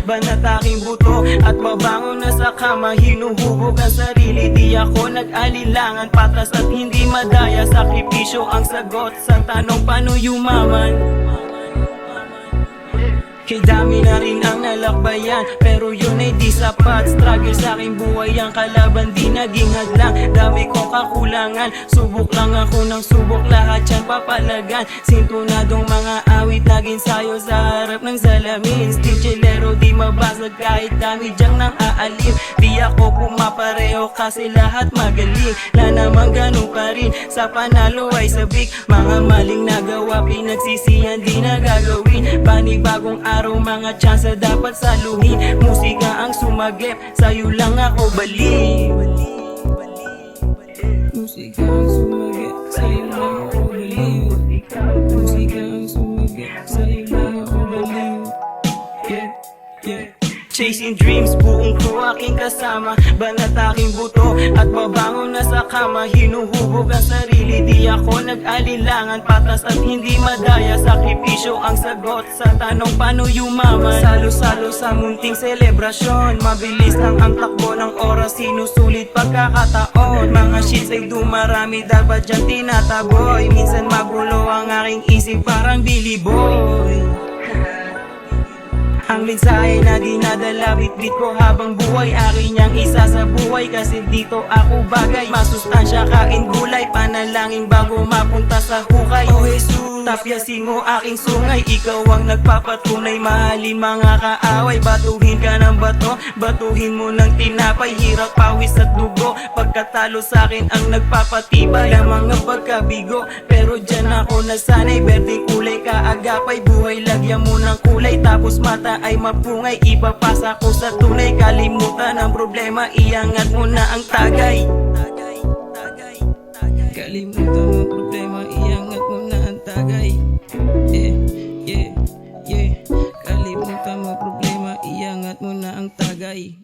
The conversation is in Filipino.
banat aking buto at babangon na sa kama, hinuhubog ang sarili. Di ako nag-alilangan, patras at hindi madaya. Sakripisyo ang sagot sa tanong paano yumaman. Kay dami na rin ang nalakbayan, pero yun ay di sapat. Struggle sa aking buhay, ang kalaban di naging hadlang. Dami kong kakulangan, subok lang ako ng subok, lahat yan papalagan. Sintunadong mga awit, naging sayo sa harap ng salamin. Stilchilero di mabasag kahit dami dyang nang aalim. Di ako pumapareho kasi lahat magaling. Na naman ganun pa rin, sa panalo ay sabik. Mga maling nagawa, pinagsisihan di na gagawin. Panibagong araw, mga tsansa dapat saluhin. Musika ang sumagip, sa'yo lang ako baliw. Musika ang sumagip, sa'yo lang ako baliw. Musika ang sumagip, sa'yo lang ako baliw. Yeah, yeah. Chasing dreams, buong crew aking kasama, banat aking buto at babangon na sa kama, hinuhubog ang sarili. Di ako nag-alilangan, patas at hindi madaya. Sakripisyo ang sagot sa tanong paano yumaman. Salo-salo sa munting selebrasyon, mabilis lang ang takbo ng oras, sinusulit pagkakataon. Mga shits ay dumarami, dapat dyan tinataboy. Minsan magulo ang aking isip, parang Billy Boy. Ang mensahe na dinadala, bit-bit ko habang buhay, akin niyang isa sa buhay, kasi dito ako bagay. Masustansya, kain gulay, panalangin bago mapunta sa hukay. Oh Jesus, tapyasin mo aking sungay, ikaw ang nagpapatunay. Mahalin mga kaaway, batuhin ka ng bato, batuhin mo ng tinapay. Hirap, pawis at dugo, pagkatalo sa'kin ang nagpapatibay. Ang mga pagkabigo, pero dyan ako nasanay. Berdeng kulay kaagapay, buhay lagyan mo ng kulay, tapos mata ay mapungay. Ipapasa ko sa tunay, kalimutan ang problema, iangat mo na ang tagay. Kalimutan ang problema, iangat mo na ang tagay. Yeah, yeah, yeah. Kalimutan ang problema, iangat mo na ang tagay.